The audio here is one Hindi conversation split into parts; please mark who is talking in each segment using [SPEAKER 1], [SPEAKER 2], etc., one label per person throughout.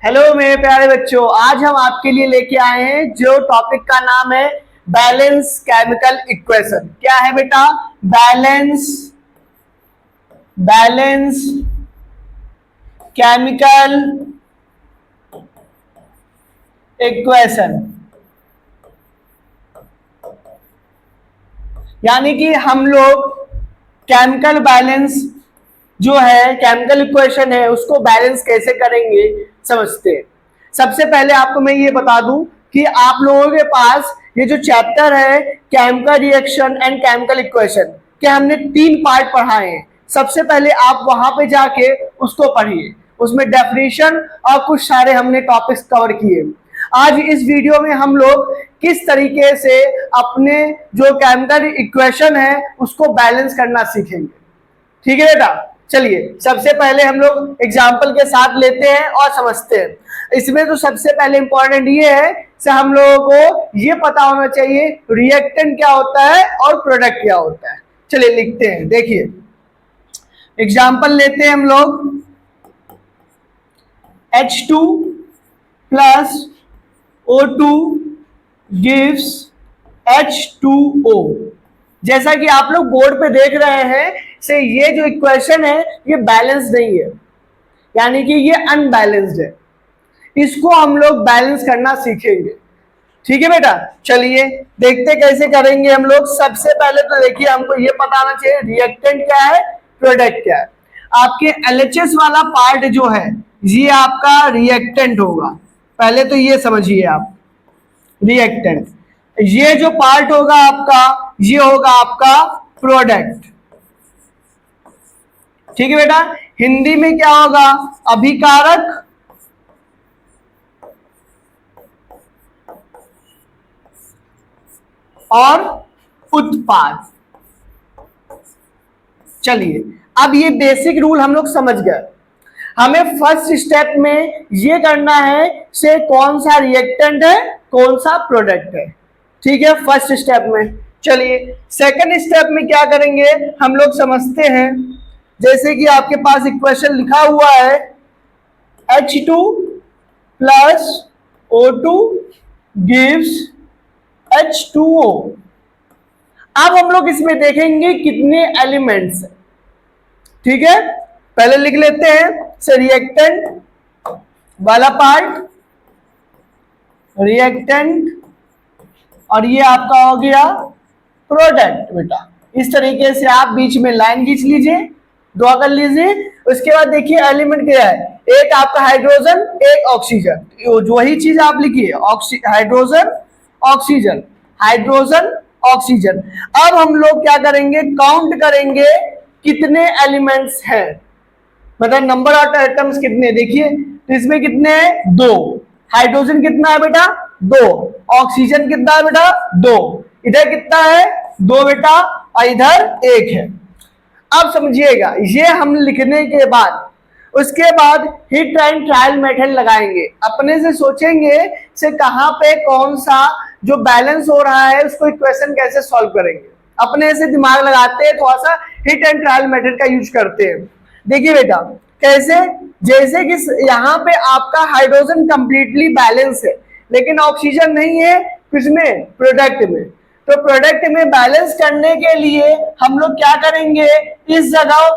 [SPEAKER 1] हेलो मेरे प्यारे बच्चों, आज हम आपके लिए लेके आए हैं जो टॉपिक का नाम है बैलेंस केमिकल इक्वेशन। क्या है बेटा? Balance balance chemical equation. यानी कि हम लोग केमिकल बैलेंस जो है, केमिकल इक्वेशन है, उसको बैलेंस कैसे करेंगे समझते हैं। सबसे पहले आपको मैं ये बता दूं कि आप लोगों के पास ये जो चैप्टर है chemical reaction and chemical equation के हमने 3 पार्ट पढ़ाए हैं। सबसे पहले आप वहां पे जाके उसको पढ़िए, उसमें डेफिनेशन और कुछ सारे हमने टॉपिक्स कवर किए। आज इस वीडियो में हम लोग किस तरीके से अपने जो केमिकल इक्वेशन है उसको बैलेंस करना सीखेंगे। ठीक है बेटा, चलिए सबसे पहले हम लोग एग्जाम्पल के साथ लेते हैं और समझते हैं। इसमें तो सबसे पहले इंपॉर्टेंट ये है कि हम लोगों को ये पता होना चाहिए रिएक्टेंट क्या होता है और प्रोडक्ट क्या होता है। चलिए लिखते हैं, देखिए एग्जाम्पल लेते हैं हम लोग। H2 plus O2 gives H2O। जैसा कि आप लोग बोर्ड पे देख रहे हैं से ये जो इक्वेशन है ये बैलेंस नहीं है, यानी कि ये अनबैलेंस्ड है। इसको हम लोग बैलेंस करना सीखेंगे। ठीक है बेटा, चलिए देखते कैसे करेंगे हम लोग। सबसे पहले तो देखिए हमको ये पता होना चाहिए रिएक्टेंट क्या है, प्रोडक्ट क्या है। आपके LHS वाला पार्ट जो है ये आपका रिएक्टेंट होगा। पहले तो ये समझिए आप, रिएक्टेंट। ये जो पार्ट होगा आपका ये होगा आपका प्रोडक्ट। ठीक है बेटा, हिंदी में क्या होगा? अभिकारक और उत्पाद। चलिए अब ये बेसिक रूल हम लोग समझ गए। हमें फर्स्ट स्टेप में ये करना है से कौन सा रिएक्टेंट है कौन सा प्रोडक्ट है। ठीक है, फर्स्ट स्टेप में। चलिए सेकंड स्टेप में क्या करेंगे हम लोग समझते हैं। जैसे कि आपके पास इक्वेशन लिखा हुआ है H2 plus O2 gives H2O। अब हम लोग इसमें देखेंगे कितने एलिमेंट्स हैं। ठीक है, पहले लिख लेते हैं से रिएक्टेंट वाला पार्ट, रिएक्टेंट, और ये आपका हो गया प्रोडक्ट। बेटा इस तरीके से आप बीच में लाइन खींच लीजिए, ड्रॉ कर लीजिए। उसके बाद देखिए एलिमेंट क्या है, एक आपका हाइड्रोजन एक ऑक्सीजन। वही चीज आप लिखिए, हाइड्रोजन ऑक्सीजन, हाइड्रोजन ऑक्सीजन। अब हम लोग क्या करेंगे, काउंट करेंगे कितने एलिमेंट्स हैं, मतलब नंबर ऑफ एटम्स कितने। देखिए तो इसमें कितने हैं, 2। हाइड्रोजन कितना है बेटा, 2। ऑक्सीजन कितना है बेटा, 2। इधर कितना है, 2 बेटा, और इधर 1 है। अब समझिएगा, ये हम लिखने के बाद उसके बाद हिट एंड ट्रायल मेथड लगाएंगे। अपने से सोचेंगे से कहां पे कौन सा जो बैलेंस हो रहा है उसको इक्वेशन कैसे सॉल्व करेंगे। अपने से दिमाग लगाते हैं, थोड़ा सा हिट एंड ट्रायल मेथड का यूज करते हैं। देखिए बेटा कैसे, जैसे कि यहाँ पे आपका हाइड्रोजन कंप्लीटली बैलेंस है लेकिन ऑक्सीजन नहीं है किसमें, प्रोडक्ट में। तो प्रोडक्ट में बैलेंस करने के लिए हम लोग क्या करेंगे, इस जगह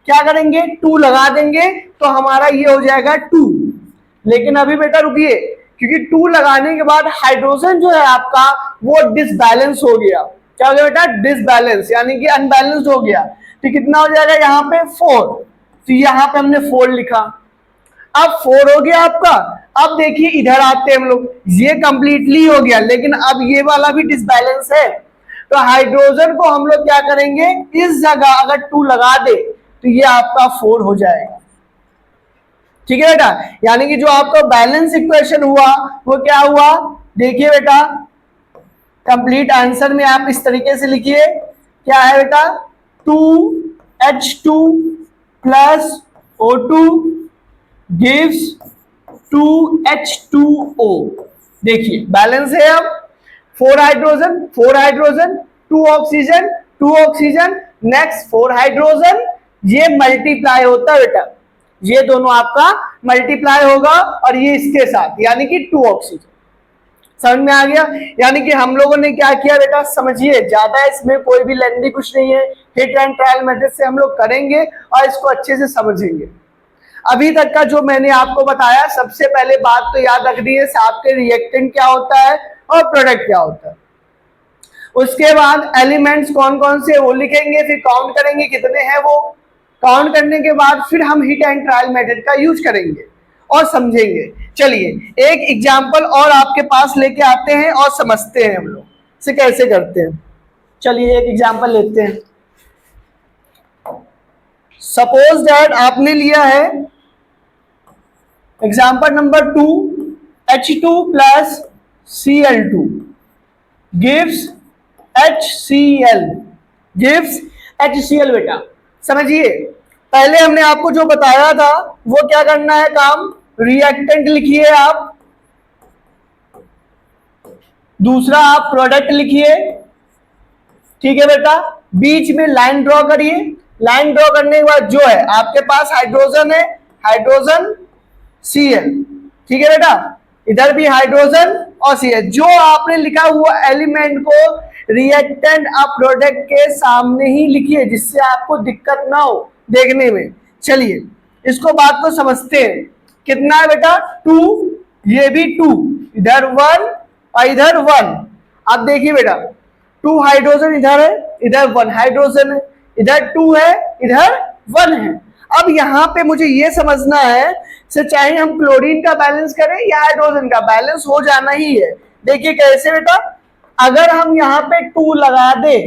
[SPEAKER 1] क्या करेंगे, 2 लगा देंगे तो हमारा ये हो जाएगा 2। लेकिन अभी बेटा रुकिए, क्योंकि 2 लगाने के बाद हाइड्रोजन जो है आपका वो डिसबैलेंस हो गया। क्या हो गया बेटा, डिसबैलेंस, यानी कि अनबैलेंस हो गया। तो कितना हो जाएगा यहाँ पे 4। तो यहाँ पे हमने 4 लिखा। अब 4 हो गया आपका। अब देखिए इधर आते हैं हम लोग, ये कंप्लीटली हो गया लेकिन अब ये वाला भी डिसबैलेंस है। तो हाइड्रोजन को हम लोग क्या करेंगे, इस जगह अगर 2 लगा दे तो ये आपका 4 हो जाएगा। ठीक है बेटा, यानी कि जो आपका बैलेंस इक्वेशन हुआ वो क्या हुआ, देखिए बेटा कंप्लीट आंसर में आप इस तरीके से लिखिए, क्या है बेटा, 2H2 plus O2 gives 2H2O। देखिए बैलेंस है। अब 4 hydrogen 4 hydrogen, 2 oxygen 2 oxygen, next 4 hydrogen, ये मल्टीप्लाई होता है बेटा, ये दोनों आपका मल्टीप्लाई होगा और ये इसके साथ, यानी कि 2 ऑक्सीजन। समझ में आ गया? यानी कि हम लोगों ने क्या किया बेटा, समझिए, ज्यादा इसमें कोई भी लेंदी कुछ नहीं है, हिट एंड ट्रायल मेथड से हम लोग करेंगे और इसको अच्छे से समझेंगे। अभी तक का जो मैंने आपको बताया, सबसे पहले बात तो याद रखनी है, आपके रिएक्टेंट क्या होता है और प्रोडक्ट क्या होता है। उसके बाद एलिमेंट्स कौन कौन से वो लिखेंगे, फिर काउंट करेंगे कितने हैं वो। काउंट करने के बाद फिर हम हिट एंड ट्रायल मेथड का यूज करेंगे और समझेंगे। चलिए एक एग्जांपल और आपके पास लेके आते हैं और समझते हैं हम लोग इसे कैसे करते हैं। चलिए एक एग्जांपल लेते हैं। सपोज दैट आपने लिया है example number 2, H2 plus Cl2 gives HCl, gives HCl। बेटा समझिए, पहले हमने आपको जो बताया था वो क्या करना है काम, रिएक्टेंट लिखिए आप, दूसरा आप प्रोडक्ट लिखिए, ठीक है बेटा। बीच में लाइन ड्रॉ करिए, लाइन ड्रॉ करने के बाद जो है आपके पास हाइड्रोजन है, हाइड्रोजन Cl, ठीक है बेटा, इधर भी हाइड्रोजन और Cl। जो आपने लिखा हुआ एलिमेंट को रिएक्टेंट आप प्रोडक्ट के सामने ही लिखिए, जिससे आपको दिक्कत ना हो देखने में। चलिए इसको बात को समझते हैं। कितना है बेटा, 2, ये भी 2, इधर 1 और इधर 1। अब देखिए बेटा, 2 हाइड्रोजन इधर है, इधर 1 हाइड्रोजन है, इधर 2 है, इधर 1 है। अब यहाँ पे मुझे ये समझना है, से चाहे हम क्लोरीन का बैलेंस करें या हाइड्रोजन का, बैलेंस हो जाना ही है। देखिए कैसे बेटा, अगर हम यहाँ पे 2 लगा दे,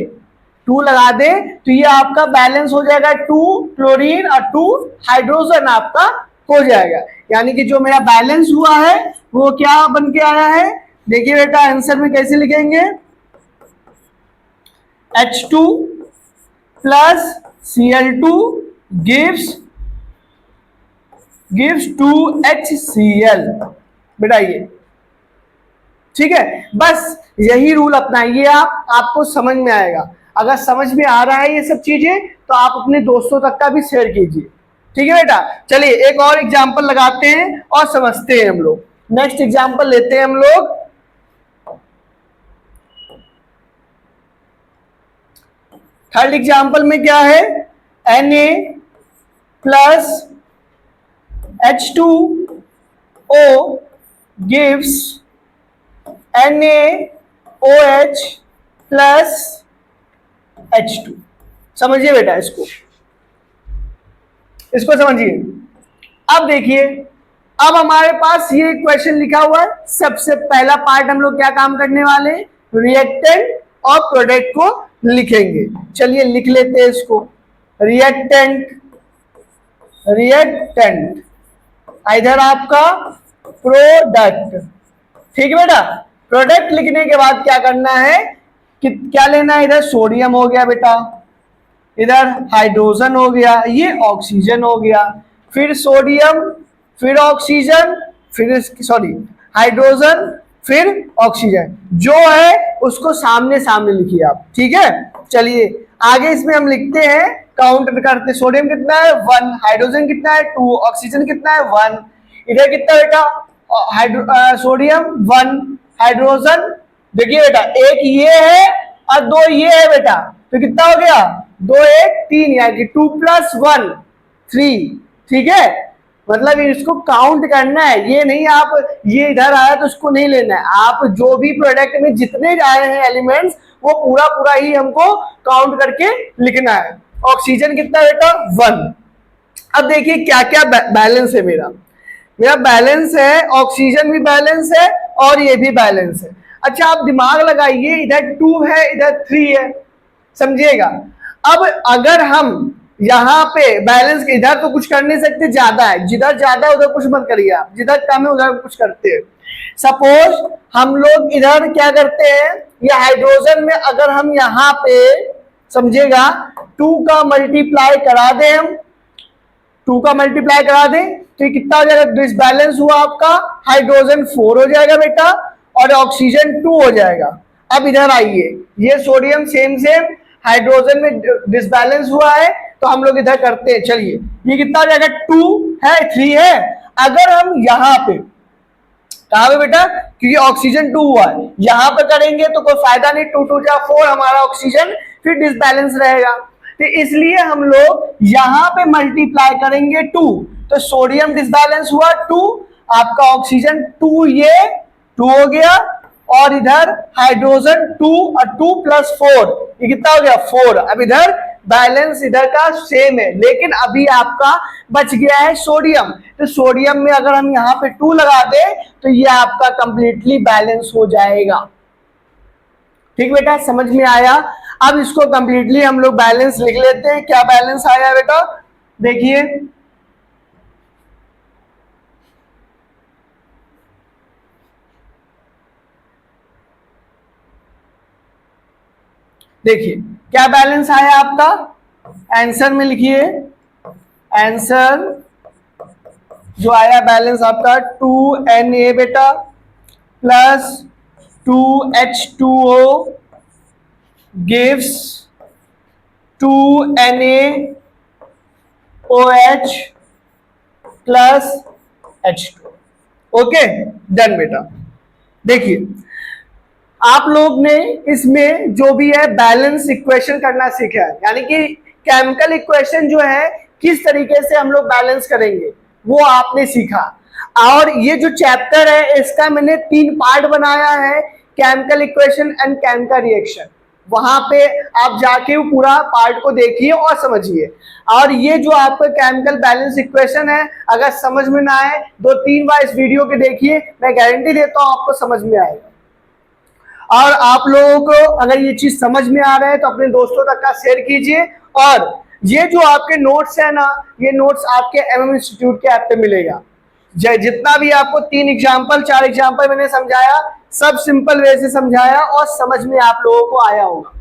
[SPEAKER 1] 2 लगा दे तो ये आपका बैलेंस हो जाएगा, 2 क्लोरीन और 2 हाइड्रोजन आपका हो जाएगा। यानी कि जो मेरा बैलेंस हुआ है वो क्या बन के आया है, देखिए बेटा आंसर में कैसे लिखेंगे, H2 plus Cl2 gives 2HCl। बेटा ये ठीक है, बस यही रूल अपनाइए आप, आपको समझ में आएगा। अगर समझ में आ रहा है ये सब चीजें तो आप अपने दोस्तों तक का भी शेयर कीजिए, ठीक है बेटा। चलिए एक और एग्जांपल लगाते हैं और समझते हैं हम लोग। नेक्स्ट एग्जांपल लेते हैं हम लोग। थर्ड एग्जांपल में क्या है, Na plus H2O gives NaOH plus H2। समझिए बेटा, इसको समझिए। अब देखिए, अब हमारे पास ये क्वेश्चन लिखा हुआ है। सबसे पहला पार्ट हम लोग क्या काम करने वाले हैं, रिएक्टेंट और प्रोडक्ट को लिखेंगे। चलिए लिख लेते हैं इसको, रिएक्टेंट इधर आपका प्रोडक्ट, ठीक है बेटा। प्रोडक्ट लिखने के बाद क्या करना है कि क्या लेना है, इधर सोडियम हो गया बेटा, इधर हाइड्रोजन हो गया, ये ऑक्सीजन हो गया, फिर सोडियम, फिर ऑक्सीजन, फिर सॉरी हाइड्रोजन, फिर ऑक्सीजन। जो है उसको सामने सामने लिखिए आप, ठीक है। चलिए आगे इसमें हम लिखते हैं, काउंट करते, सोडियम कितना है 1, हाइड्रोजन कितना है 2, ऑक्सीजन कितना है 1, इधर कितना बेटा सोडियम 1, हाइड्रोजन देखिए बेटा एक ये है और 2 ये है बेटा, तो कितना हो गया 2 1 3, यानी 2 + 1 3, ठीक है। मतलब इसको काउंट करना है, ये नहीं आप ये इधर आया तो उसको नहीं लेना है, आप जो भी प्रोडक्ट में जितने आए हैं एलिमेंट्स वो पूरा पूरा ही हमको काउंट करके लिखना है। ऑक्सीजन कितना बेटा 1। अब देखिए क्या क्या बैलेंस है मेरा बैलेंस है, ऑक्सीजन भी बैलेंस है और ये भी बैलेंस है। अच्छा आप दिमाग लगाइए, इधर 2 है इधर 3 है, समझिएगा। अब अगर हम यहाँ पे बैलेंस इधर तो कुछ कर नहीं सकते, ज्यादा है, जिधर ज्यादा है उधर कुछ मत करिए आप, जिधर कम है उधर कुछ करते हैं। सपोज हम लोग इधर क्या करते हैं, ये हाइड्रोजन में अगर हम यहाँ पे समझिएगा 2 का मल्टीप्लाई करा दें, हम 2 का मल्टीप्लाई करा दें तो कितना हो जाएगा, डिसबैलेंस हुआ आपका, हाइड्रोजन 4 हो जाएगा बेटा और ऑक्सीजन 2 हो जाएगा। अब इधर आइए, ये सोडियम सेम हाइड्रोजन में डिसबैलेंस हुआ है तो हम लोग इधर करते हैं। चलिए ये कितना हो जाएगा 2 है 3 है, अगर हम यहाँ पे, कहां पे बेटा, क्योंकि ऑक्सीजन 2 हुआ है, यहां पे करेंगे तो कोई फायदा नहीं, 2 2 जा 4 हमारा ऑक्सीजन फिर डिसबैलेंस रहेगा, तो इसलिए हम लोग यहां पे मल्टीप्लाई करेंगे 2, तो सोडियम डिसबैलेंस हुआ 2, आपका ऑक्सीजन 2, ये 2 हो गया, और इधर हाइड्रोजन 2 और 2 + 4, ये कितना हो गया 4। अब इधर बैलेंस इधर का सेम है, लेकिन अभी आपका बच गया है सोडियम, तो सोडियम में अगर हम यहाँ पे 2 लगा दे तो ये आपका कंप्लीटली बैलेंस हो जाएगा। ठीक बेटा, समझ में आया। अब इसको कंप्लीटली हम लोग बैलेंस लिख लेते हैं। क्या बैलेंस आया बेटा, देखिए देखिए क्या बैलेंस आया आपका, आंसर में लिखिए, आंसर जो आया बैलेंस आपका 2Na बेटा plus 2H2O gives 2NaOH plus H2। Okay done बेटा। देखिए आप लोग ने इसमें जो भी है बैलेंस इक्वेशन करना सीखा है, यानी कि केमिकल इक्वेशन जो है किस तरीके से हम लोग बैलेंस करेंगे वो आपने सीखा। और ये जो चैप्टर है इसका मैंने 3 पार्ट बनाया है, chemical equation and chemical reaction, वहां पे आप जाके पूरा पार्ट को देखिए और समझिए। और ये जो आपका केमिकल बैलेंस इक्वेशन है, अगर समझ में ना आए 2-3 बार इस वीडियो के देखिए, मैं गारंटी देता हूं आपको समझ में आएगा। और आप लोगों को अगर ये चीज समझ में आ रहा है तो अपने दोस्तों तक का शेयर कीजिए। और ये जो आपके नोट्स है ना, ये नोट्स आपके MM इंस्टीट्यूट के ऐप पे मिलेगा। जितना भी आपको 3 एग्जाम्पल 4 एग्जाम्पल मैंने समझाया, सब सिंपल वे से समझाया और समझ में आप लोगों को आया होगा।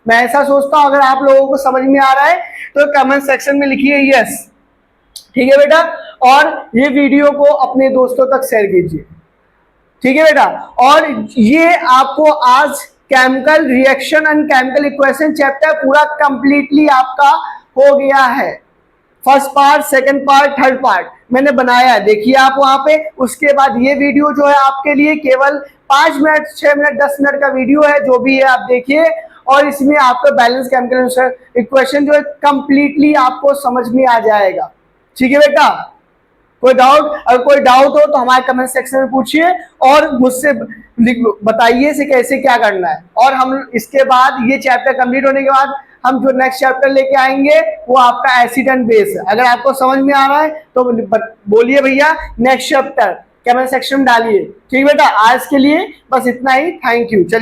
[SPEAKER 1] मैं ऐसा सोचता हूं अगर आप लोगों को समझ में आ रहा है तो कमेंट सेक्शन में लिखिए यस। ठीक है बेटा, और ये वीडियो को अपने दोस्तों तक शेयर कीजिए। ठीक है बेटा, और ये आपको आज chemical reaction and chemical equation chapter पूरा कंप्लीटली आपका हो गया है। First part, second part, third part मैंने बनाया है, देखिए आप वहां पे। उसके बाद ये वीडियो जो है आपके लिए केवल 5 मिनट 6 मिनट 10 मिनट का वीडियो है, जो भी है आप देखिए। और इसमें आपका बैलेंस केमिकल इक्वेशन जो है कंप्लीटली आपको समझ में आ जाएगा। ठीक है बेटा, कोई डाउट, अगर कोई डाउट हो तो हमारे कमेंट सेक्शन में पूछिए और मुझसे बताइए से कैसे क्या करना है। और हम इसके बाद ये चैप्टर कंप्लीट होने के बाद हम जो नेक्स्ट चैप्टर लेके आएंगे वो आपका एसिड एंड बेस है। अगर आपको समझ में आ रहा है तो बोलिए भैया नेक्स्ट चैप्टर कमेंट सेक्शन में डालिए। ठीक बेटा, आज के लिए बस इतना ही, थैंक यू। चलिए।